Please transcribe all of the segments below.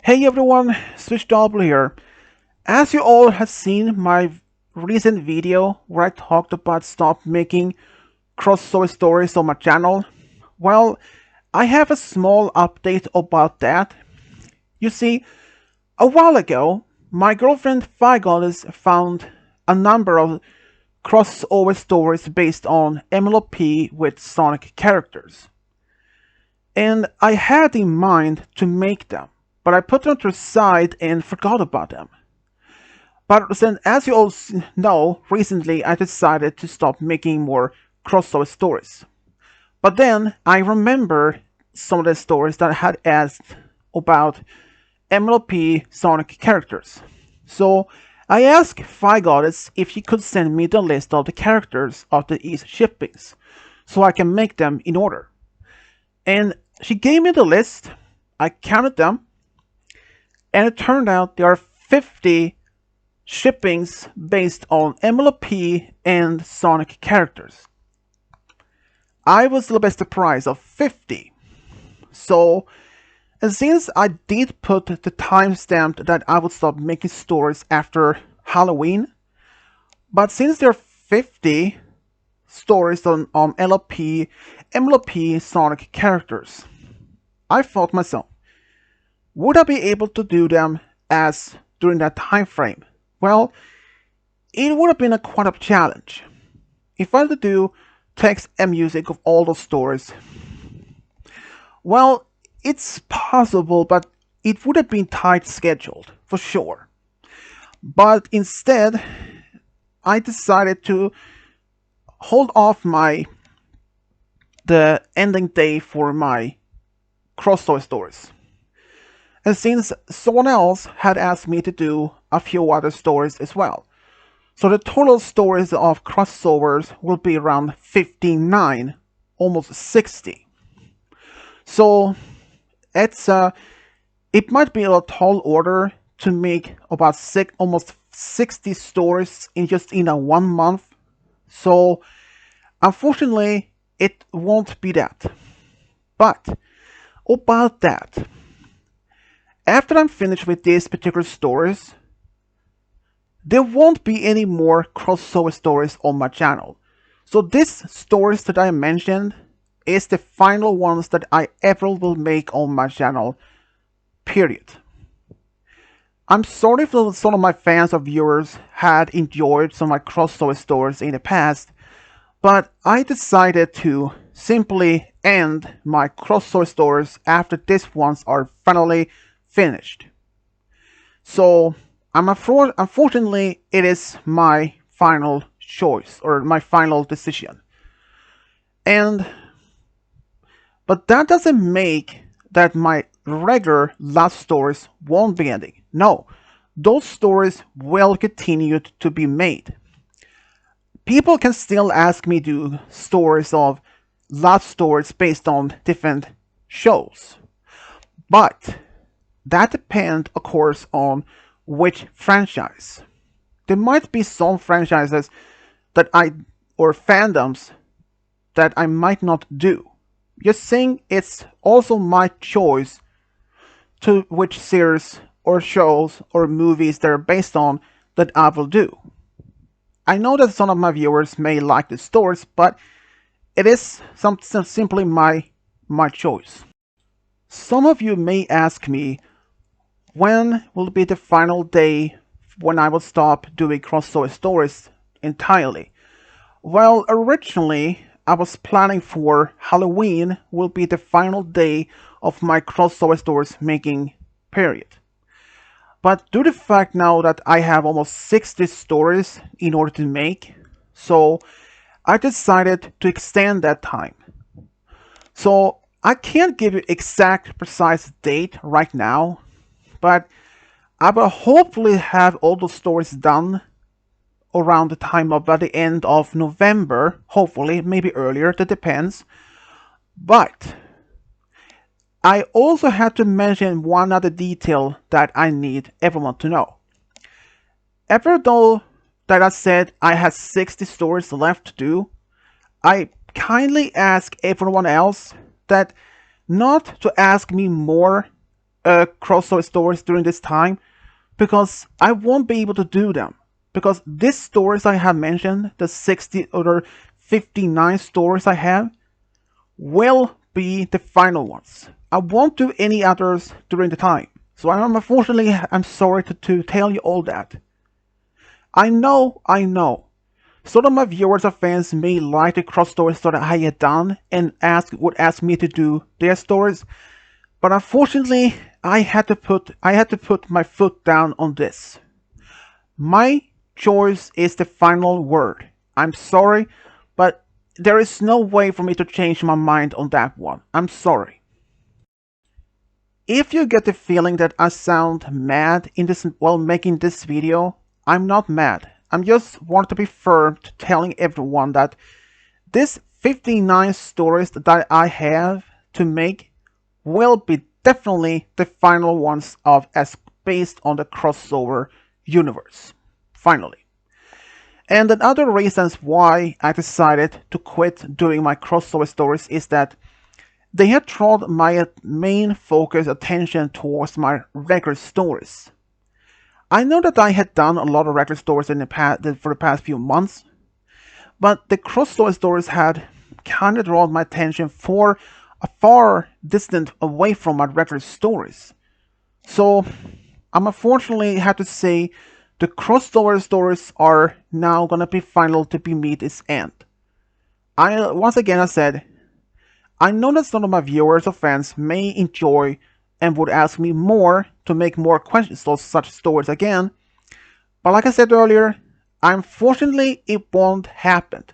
Hey everyone, Switch Double here. As you all have seen my recent video where I talked about stop making crossover stories on my channel, well, I have a small update about that. You see, a while ago, my girlfriend Figoddess found a number of crossover stories based on MLP with Sonic characters. And I had in mind to make them, but I put them to the side and forgot about them. But then, as you all know, recently I decided to stop making more crossover stories. But then I remember some of the stories that I had asked about MLP Sonic characters. So I asked Figoddess if she could send me the list of the characters of the East shippings, so I can make them in order. And she gave me the list, I counted them, and it turned out there are 50 shippings based on MLP and Sonic characters. I was a little bit surprised of 50. So, and since I did put the timestamp that I would stop making stories after Halloween, but since there are 50 stories on MLP Sonic characters, I thought myself, would I be able to do them as during that time frame? Well, it would have been quite a challenge. If I had to do text and music of all those stories, well, it's possible, but it would have been tight scheduled, for sure. But instead, I decided to hold off the ending day for my crossover stories. And since someone else had asked me to do a few other stories as well, so the total stories of crossovers will be around 59, almost 60. So it might be a tall order to make about almost 60 stories in a 1 month. So unfortunately, it won't be that. But about that, after I'm finished with these particular stories, there won't be any more crossover stories on my channel. So these stories that I mentioned is the final ones that I ever will make on my channel, period. I'm sorry if some of my fans or viewers had enjoyed some of my crossover stories in the past, but I decided to simply end my crossover stories after these ones are finally finished. So unfortunately, it is my final choice or my final decision. But that doesn't make that my regular love stories won't be ending. No, those stories will continue to be made. People can still ask me to do stories of love stories based on different shows. But that depends, of course, on which franchise. There might be some franchises or fandoms that I might not do. Just saying, it's also my choice to which series or shows or movies they're based on that I will do. I know that some of my viewers may like the stories, but it is simply my choice. Some of you may ask me, when will be the final day when I will stop doing crossover stories entirely? Well, originally I was planning for Halloween will be the final day of my crossover stories making period. But due to the fact now that I have almost 60 stories in order to make, so I decided to extend that time. So I can't give you exact precise date right now, but I will hopefully have all the stories done around the time of by the end of November, hopefully, maybe earlier, that depends. But I also have to mention one other detail that I need everyone to know. Even though that I said I had 60 stories left to do, I kindly ask everyone else that not to ask me more crossover stories during this time because I won't be able to do them. Because these stories I have mentioned, the 60 or 59 stories I have, will be the final ones. I won't do any others during the time. So I'm sorry to tell you all that. I know. Some of my viewers or fans may like the cross stories that I had done and would ask me to do their stories, but unfortunately I had to put my foot down on this. My choice is the final word. I'm sorry, but there is no way for me to change my mind on that one. I'm sorry. If you get the feeling that I sound mad in this while making this video, I'm not mad. I'm just want to be firm to telling everyone that this 59 stories that I have to make will be definitely the final ones of as based on the crossover universe. Finally. And another reasons why I decided to quit doing my crossover stories is that they had drawn my main focus attention towards my regular stories. I know that I had done a lot of regular stories in the past for the past few months, but the crossover stories had kind of drawn my attention for a far distant away from my regular stories. So I'm unfortunately have to say the crossover stories are now gonna be final to be meet its end. I said I know that some of my viewers or fans may enjoy and would ask me more to make more questions of such stories again, but like I said earlier, unfortunately it won't happen.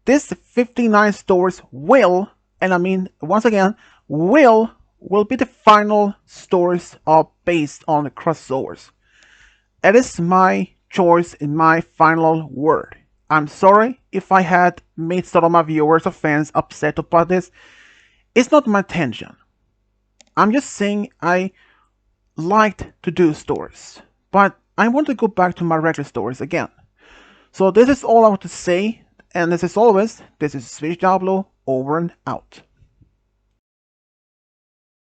This 59 stories will, and I mean once again, will be the final stories are based on the crossovers. It is my choice and my final word. I'm sorry if I had made some of my viewers or fans upset about this. It's not my intention. I'm just saying I liked to do stories, but I want to go back to my regular stories again. So this is all I want to say, and as always, this is Swedish Diablo over and out.